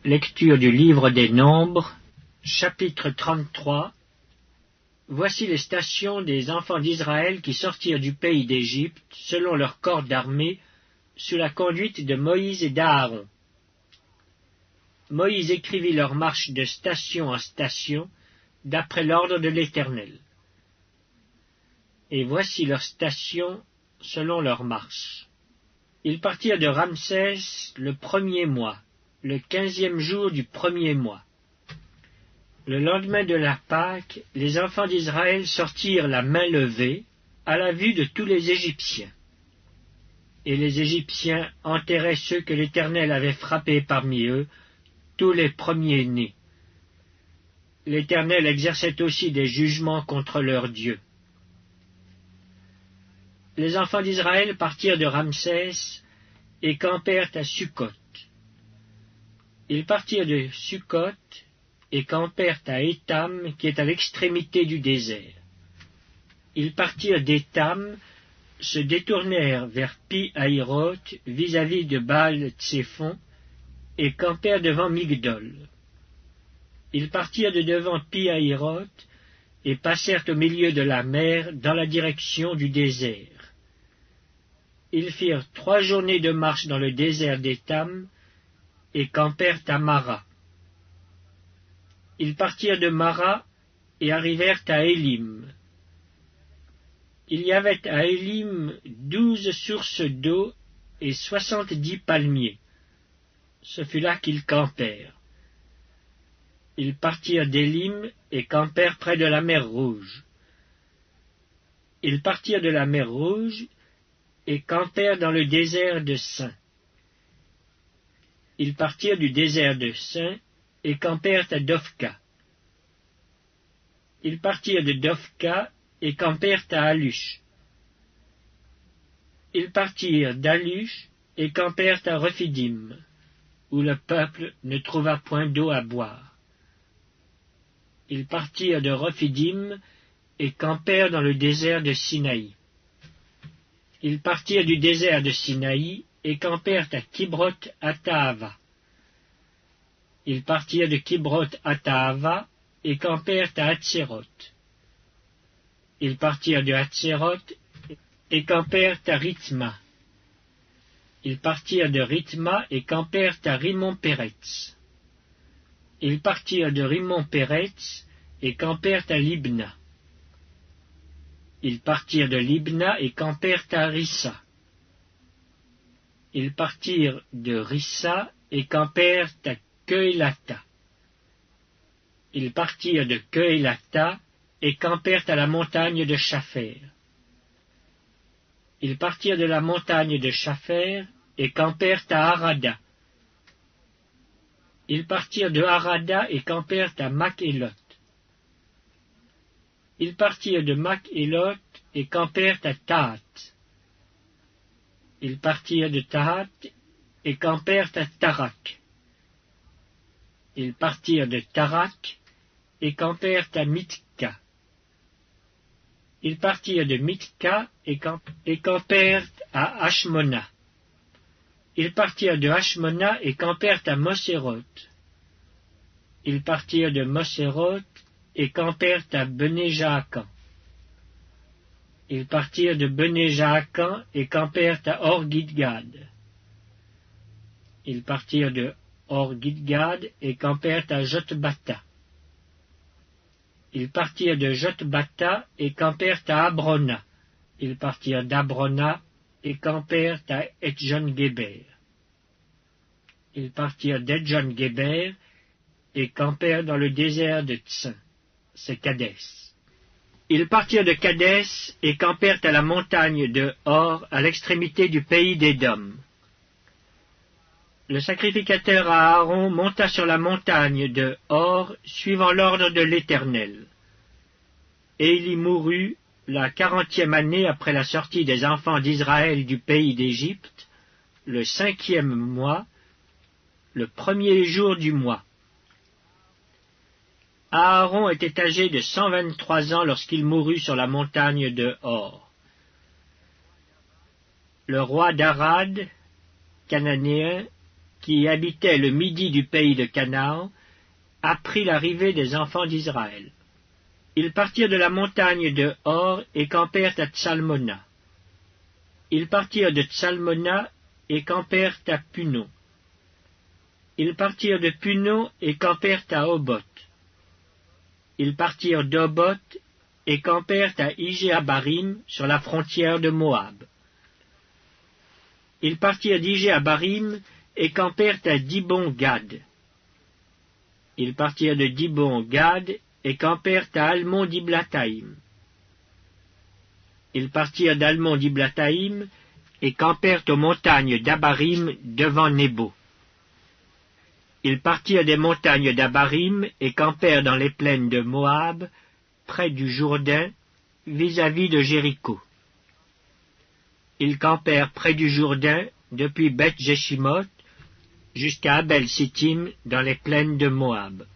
Lecture du livre des Nombres, chapitre 33. Voici les stations des enfants d'Israël qui sortirent du pays d'Égypte, selon leur corps d'armée, sous la conduite de Moïse et d'Aaron. Moïse écrivit leur marche de station en station, d'après l'ordre de l'Éternel. Et voici leurs stations selon leur marche. Ils partirent de Ramsès le premier mois, le 15e jour du premier mois. Le lendemain de la Pâque, les enfants d'Israël sortirent la main levée, à la vue de tous les Égyptiens. Et les Égyptiens enterraient ceux que l'Éternel avait frappés parmi eux, tous les premiers-nés. L'Éternel exerçait aussi des jugements contre leurs dieux. Les enfants d'Israël partirent de Ramsès et campèrent à Sukkot. Ils partirent de Sukkot et campèrent à Étam, qui est à l'extrémité du désert. Ils partirent d'Étam, se détournèrent vers Pi-Hahiroth, vis-à-vis de Baal-Tséphon, et campèrent devant Migdol. Ils partirent de devant Pi-Hahiroth, et passèrent au milieu de la mer, dans la direction du désert. Ils firent 3 journées de marche dans le désert d'Étam, et campèrent à Mara. Ils partirent de Mara et arrivèrent à Élim. Il y avait à Élim 12 sources d'eau et 70 palmiers. Ce fut là qu'ils campèrent. Ils partirent d'Élim et campèrent près de la mer Rouge. Ils partirent de la mer Rouge et campèrent dans le désert de Sin. Ils partirent du désert de Sin et campèrent à Dophka. Ils partirent de Dophka et campèrent à Alush. Ils partirent d'Alush et campèrent à Rephidim, où le peuple ne trouva point d'eau à boire. Ils partirent de Rephidim et campèrent dans le désert de Sinaï. Ils partirent du désert de Sinaï et campèrent à Kibroth-Hattaava. Ils partirent de Kibroth-Hattaava et campèrent à Hatséroth. Ils partirent de Hatséroth et campèrent à Rithma. Ils partirent de Rithma et campèrent à Rimon-Péretz. Ils partirent de Rimon-Péretz et campèrent à Libna. Ils partirent de Libna et campèrent à Rissa. Ils partirent de Rissa et campèrent à Kehelata. Ils partirent de Kehelata et campèrent à la montagne de Shapher. Ils partirent de la montagne de Shapher et campèrent à Harada. Ils partirent de Harada et campèrent à Makhelot. Ils partirent de Makhelot et campèrent à Tahat. Ils partirent de Tahat et campèrent à Tarak. Ils partirent de Tarak et campèrent à Mitka. Ils partirent de Mitka et campèrent à Hashmona. Ils partirent de Hashmona et campèrent à Moséroth. Ils partirent de Moséroth et campèrent à Bené-Jaakan. Ils partirent de Bené-Jaakan et campèrent à Or-Gidgad. Ils partirent de Or-Gidgad et campèrent à Jotbata. Ils partirent de Jotbata et campèrent à Abrona. Ils partirent d'Abrona et campèrent à Etjon-Géber. Ils partirent d'Etjon-Géber et campèrent dans le désert de Tsin, c'est Kadès. Ils partirent de Kadès et campèrent à la montagne de Hor, à l'extrémité du pays d'Édom. Le sacrificateur Aaron monta sur la montagne de Hor, suivant l'ordre de l'Éternel. Et il y mourut la 40e année après la sortie des enfants d'Israël du pays d'Égypte, le 5e mois, le 1er jour du mois. Aaron était âgé de 123 ans lorsqu'il mourut sur la montagne de Hor. Le roi d'Arad, cananéen, qui habitait le midi du pays de Canaan, apprit l'arrivée des enfants d'Israël. Ils partirent de la montagne de Hor et campèrent à Tsalmona. Ils partirent de Tsalmona et campèrent à Punon. Ils partirent de Punon et campèrent à Oboth. Ils partirent d'Oboth et campèrent à Ijé-Abarim sur la frontière de Moab. Ils partirent d'Ijé-Abarim et campèrent à Dibon-Gad. Ils partirent de Dibon-Gad et campèrent à Almon-Diblathaïm. Ils partirent d'Almon-Diblathaïm et campèrent aux montagnes d'Abarim devant Nebo. Ils partirent des montagnes d'Abarim et campèrent dans les plaines de Moab, près du Jourdain, vis-à-vis de Jéricho. Ils campèrent près du Jourdain, depuis Beth-Jeshimoth, jusqu'à Abel-Sittim, dans les plaines de Moab.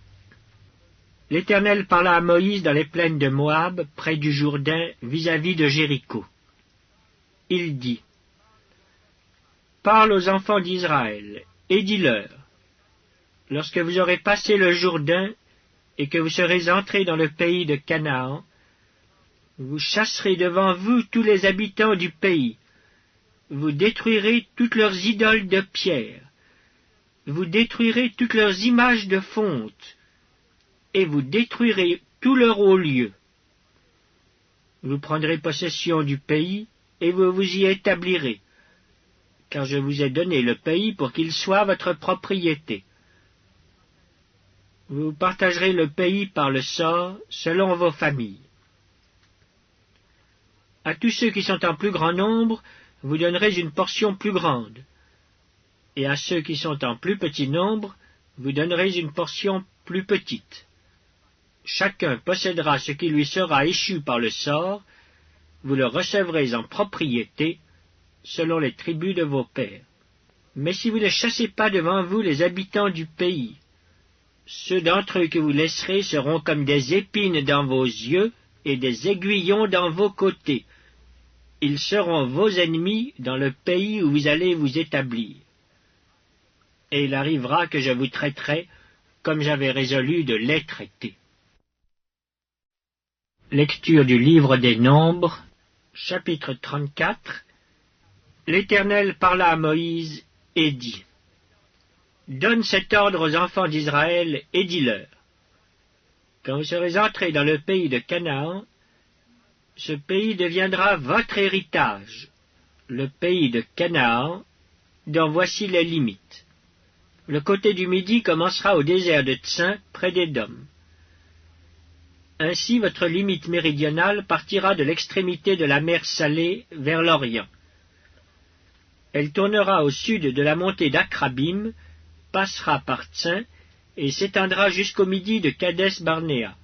L'Éternel parla à Moïse dans les plaines de Moab, près du Jourdain, vis-à-vis de Jéricho. Il dit, « Parle aux enfants d'Israël, et dis-leur, lorsque vous aurez passé le Jourdain, et que vous serez entrés dans le pays de Canaan, vous chasserez devant vous tous les habitants du pays, vous détruirez toutes leurs idoles de pierre, vous détruirez toutes leurs images de fonte, et vous détruirez tous leurs hauts lieux. Vous prendrez possession du pays, et vous vous y établirez, car je vous ai donné le pays pour qu'il soit votre propriété. Vous partagerez le pays par le sort, selon vos familles. À tous ceux qui sont en plus grand nombre, vous donnerez une portion plus grande, et à ceux qui sont en plus petit nombre, vous donnerez une portion plus petite. Chacun possédera ce qui lui sera échu par le sort, vous le recevrez en propriété, selon les tribus de vos pères. Mais si vous ne chassez pas devant vous les habitants du pays, ceux d'entre eux que vous laisserez seront comme des épines dans vos yeux et des aiguillons dans vos côtés. Ils seront vos ennemis dans le pays où vous allez vous établir. Et il arrivera que je vous traiterai comme j'avais résolu de les traiter. Lecture du livre des Nombres, chapitre 34. L'Éternel parla à Moïse et dit, « Donne cet ordre aux enfants d'Israël et dis-leur, quand vous serez entrés dans le pays de Canaan, ce pays deviendra votre héritage, le pays de Canaan, dont voici les limites. Le côté du midi commencera au désert de Tsin, près d'Édom. Ainsi votre limite méridionale partira de l'extrémité de la mer Salée vers l'Orient. Elle tournera au sud de la montée d'Akrabim, passera par Tsin et s'étendra jusqu'au midi de Kadès-Barnéa.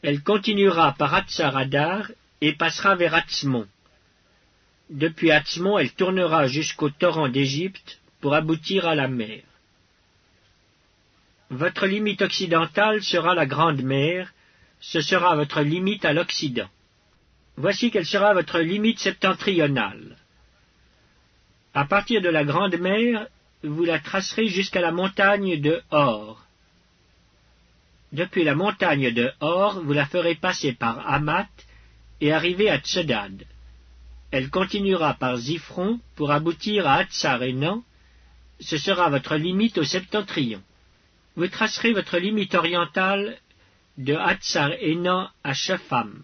Elle continuera par Hatsar-Adar et passera vers Atzmon. Depuis Atzmon, elle tournera jusqu'au torrent d'Égypte pour aboutir à la mer. Votre limite occidentale sera la Grande Mer, ce sera votre limite à l'Occident. Voici quelle sera votre limite septentrionale. À partir de la Grande Mer, vous la tracerez jusqu'à la montagne de Hor. Depuis la montagne de Hor, vous la ferez passer par Hamath et arriver à Tsedad. Elle continuera par Ziphron pour aboutir à Hatsar-Enan. Ce sera votre limite au septentrion. Vous tracerez votre limite orientale de Hatsar-Enan à Shepham.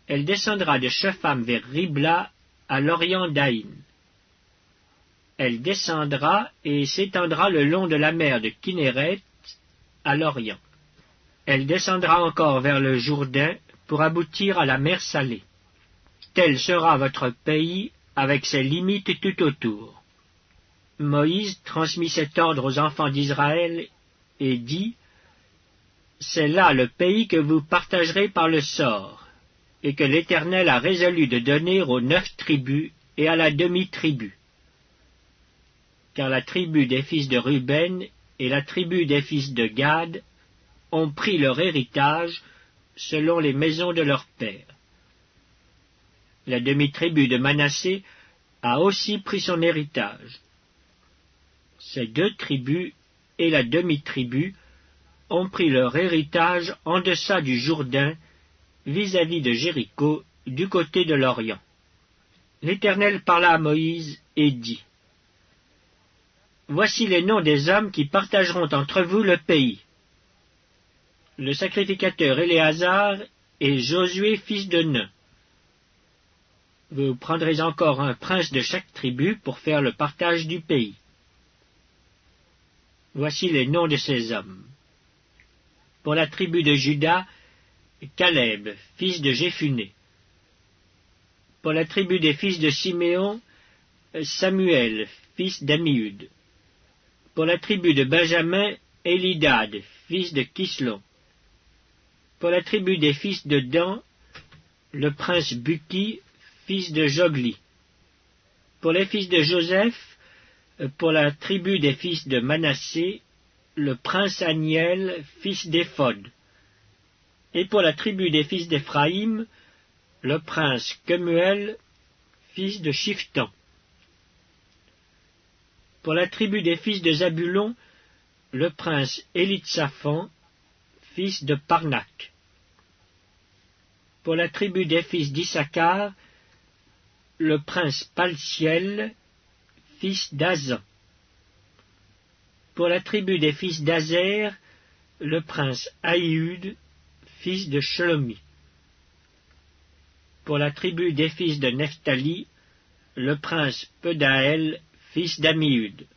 Elle descendra de Shepham vers Ribla à l'orient d'Aïn. Elle descendra et s'étendra le long de la mer de Kinneret à l'orient. Elle descendra encore vers le Jourdain pour aboutir à la mer Salée. Tel sera votre pays avec ses limites tout autour. Moïse transmit cet ordre aux enfants d'Israël et dit, « C'est là le pays que vous partagerez par le sort, et que l'Éternel a résolu de donner aux 9 tribus et à la demi-tribu. Car la tribu des fils de Ruben et la tribu des fils de Gad ont pris leur héritage selon les maisons de leurs pères. La demi-tribu de Manassé a aussi pris son héritage. Ces 2 tribus et la demi-tribu ont pris leur héritage en deçà du Jourdain, vis-à-vis de Jéricho, du côté de l'Orient. L'Éternel parla à Moïse et dit: Voici les noms des hommes qui partageront entre vous le pays. Le sacrificateur Éléazar et Josué fils de Nun. Vous prendrez encore un prince de chaque tribu pour faire le partage du pays. Voici les noms de ces hommes. Pour la tribu de Juda, Caleb, fils de Jéphuné. Pour la tribu des fils de Siméon, Samuel, fils d'Amiud. Pour la tribu de Benjamin, Élidad, fils de Kislon. Pour la tribu des fils de Dan, le prince Buki, fils de Jogli. Pour les fils de Joseph, pour la tribu des fils de Manassé, le prince Aniel, fils d'Éphod. Et pour la tribu des fils d'Éphraïm, le prince Kemuel, fils de Shiftan. Pour la tribu des fils de Zabulon, le prince Élitsaphan, fils de Parnac. Pour la tribu des fils d'Issachar, le prince Paltiel, fils d'Azan. Pour la tribu des fils d'Azer, le prince Aïhud, fils de Shelomi. Pour la tribu des fils de Nephtali, le prince Pedaël, fils d'Amihud.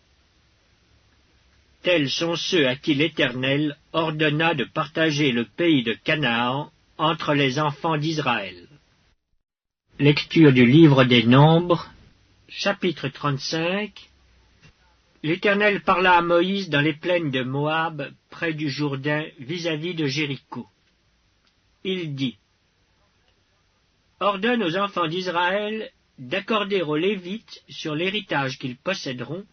Tels sont ceux à qui l'Éternel ordonna de partager le pays de Canaan entre les enfants d'Israël. Lecture du livre des Nombres, chapitre 35. L'Éternel parla à Moïse dans les plaines de Moab, près du Jourdain, vis-à-vis de Jéricho. Il dit: Ordonne aux enfants d'Israël d'accorder aux Lévites, sur l'héritage qu'ils posséderont,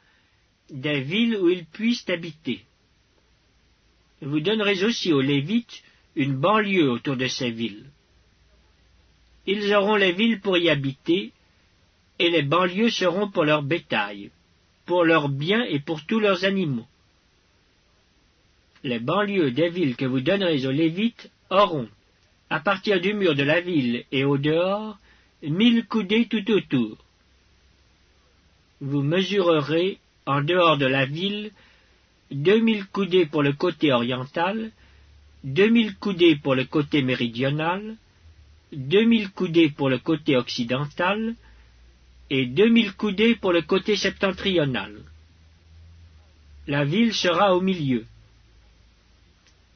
des villes où ils puissent habiter. Vous donnerez aussi aux Lévites une banlieue autour de ces villes. Ils auront les villes pour y habiter, et les banlieues seront pour leur bétail, pour leurs biens et pour tous leurs animaux. Les banlieues des villes que vous donnerez aux Lévites auront, à partir du mur de la ville et au dehors, 1000 coudées tout autour. Vous mesurerez, en dehors de la ville, 2000 coudées pour le côté oriental, 2000 coudées pour le côté méridional, 2000 coudées pour le côté occidental, et 2000 coudées pour le côté septentrional. La ville sera au milieu.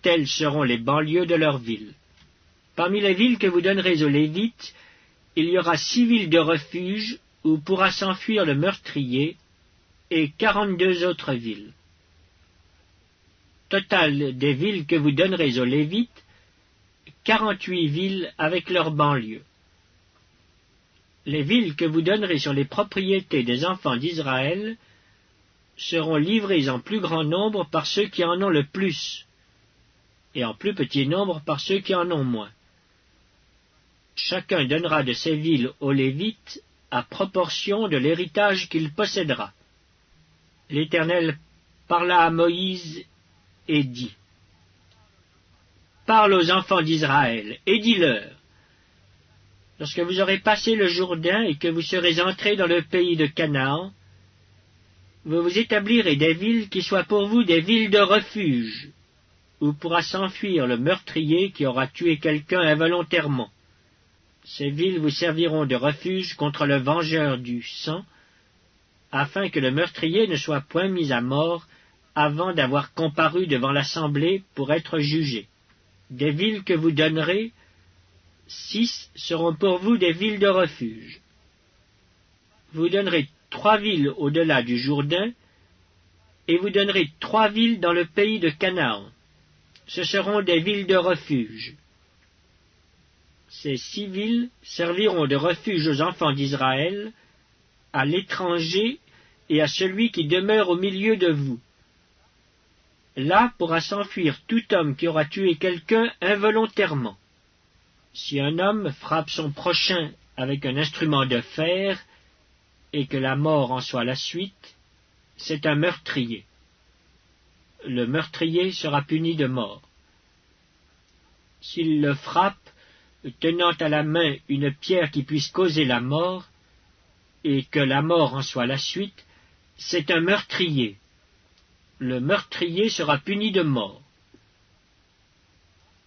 Telles seront les banlieues de leur ville. Parmi les villes que vous donnerez aux Lévites, il y aura 6 villes de refuge où pourra s'enfuir le meurtrier, et 42 autres villes. Total des villes que vous donnerez aux Lévites, 48 villes avec leurs banlieues. Les villes que vous donnerez sur les propriétés des enfants d'Israël seront livrées en plus grand nombre par ceux qui en ont le plus, et en plus petit nombre par ceux qui en ont moins. Chacun donnera de ces villes aux Lévites à proportion de l'héritage qu'il possédera. L'Éternel parla à Moïse et dit: Parle aux enfants d'Israël et dis-leur: Lorsque vous aurez passé le Jourdain et que vous serez entrés dans le pays de Canaan, vous vous établirez des villes qui soient pour vous des villes de refuge, où pourra s'enfuir le meurtrier qui aura tué quelqu'un involontairement. Ces villes vous serviront de refuge contre le vengeur du sang, afin que le meurtrier ne soit point mis à mort avant d'avoir comparu devant l'assemblée pour être jugé. Des villes que vous donnerez, 6 seront pour vous des villes de refuge. Vous donnerez 3 villes au-delà du Jourdain, et vous donnerez 3 villes dans le pays de Canaan. Ce seront des villes de refuge. Ces 6 villes serviront de refuge aux enfants d'Israël, à l'étranger et à celui qui demeure au milieu de vous. Là pourra s'enfuir tout homme qui aura tué quelqu'un involontairement. Si un homme frappe son prochain avec un instrument de fer, et que la mort en soit la suite, c'est un meurtrier. Le meurtrier sera puni de mort. S'il le frappe, tenant à la main une pierre qui puisse causer la mort, et que la mort en soit la suite, c'est un meurtrier. Le meurtrier sera puni de mort.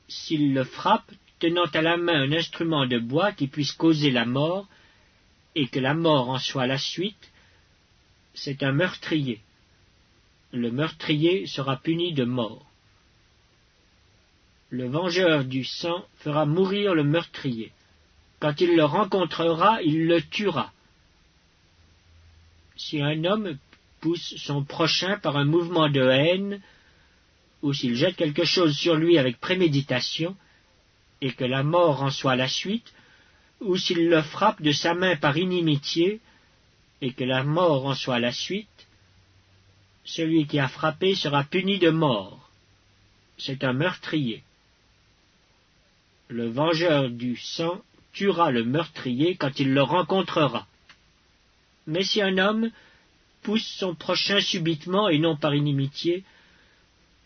S'il le frappe, tenant à la main un instrument de bois qui puisse causer la mort, et que la mort en soit la suite, c'est un meurtrier. Le meurtrier sera puni de mort. Le vengeur du sang fera mourir le meurtrier. Quand il le rencontrera, il le tuera. Si un homme pousse son prochain par un mouvement de haine, ou s'il jette quelque chose sur lui avec préméditation, et que la mort en soit la suite, ou s'il le frappe de sa main par inimitié, et que la mort en soit la suite, celui qui a frappé sera puni de mort. C'est un meurtrier. Le vengeur du sang tuera le meurtrier quand il le rencontrera. Mais si un homme pousse son prochain subitement et non par inimitié,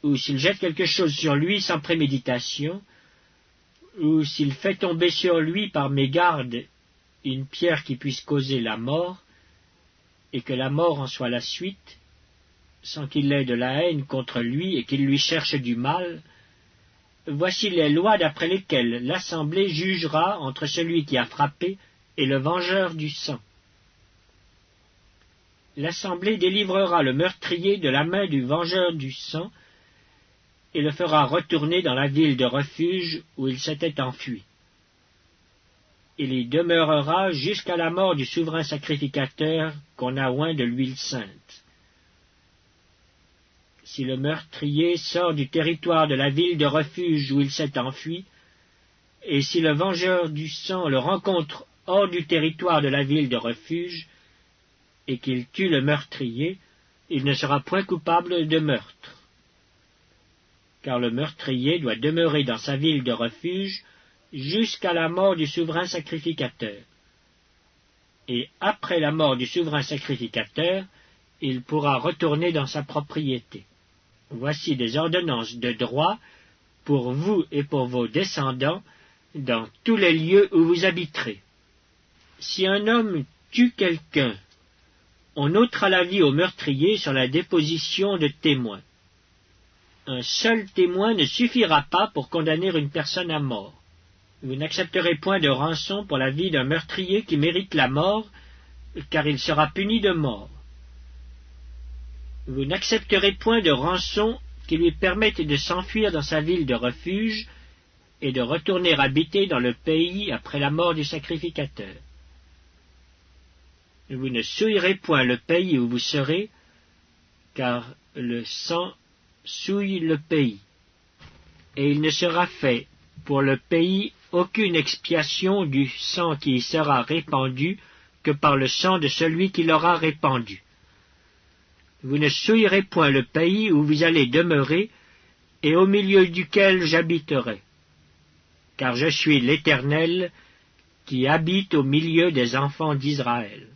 ou s'il jette quelque chose sur lui sans préméditation, ou s'il fait tomber sur lui par mégarde une pierre qui puisse causer la mort, et que la mort en soit la suite, sans qu'il ait de la haine contre lui et qu'il lui cherche du mal, voici les lois d'après lesquelles l'Assemblée jugera entre celui qui a frappé et le vengeur du sang. L'Assemblée délivrera le meurtrier de la main du vengeur du sang et le fera retourner dans la ville de refuge où il s'était enfui. Il y demeurera jusqu'à la mort du souverain sacrificateur qu'on a oint de l'huile sainte. Si le meurtrier sort du territoire de la ville de refuge où il s'est enfui, et si le vengeur du sang le rencontre hors du territoire de la ville de refuge, et qu'il tue le meurtrier, il ne sera point coupable de meurtre. Car le meurtrier doit demeurer dans sa ville de refuge jusqu'à la mort du souverain sacrificateur. Et après la mort du souverain sacrificateur, il pourra retourner dans sa propriété. Voici des ordonnances de droit pour vous et pour vos descendants dans tous les lieux où vous habiterez. Si un homme tue quelqu'un, on ôtera la vie au meurtrier sur la déposition de témoins. Un seul témoin ne suffira pas pour condamner une personne à mort. Vous n'accepterez point de rançon pour la vie d'un meurtrier qui mérite la mort, car il sera puni de mort. Vous n'accepterez point de rançon qui lui permette de s'enfuir dans sa ville de refuge et de retourner habiter dans le pays après la mort du sacrificateur. Vous ne souillerez point le pays où vous serez, car le sang souille le pays, et il ne sera fait pour le pays aucune expiation du sang qui y sera répandu que par le sang de celui qui l'aura répandu. Vous ne souillerez point le pays où vous allez demeurer et au milieu duquel j'habiterai, car je suis l'Éternel qui habite au milieu des enfants d'Israël.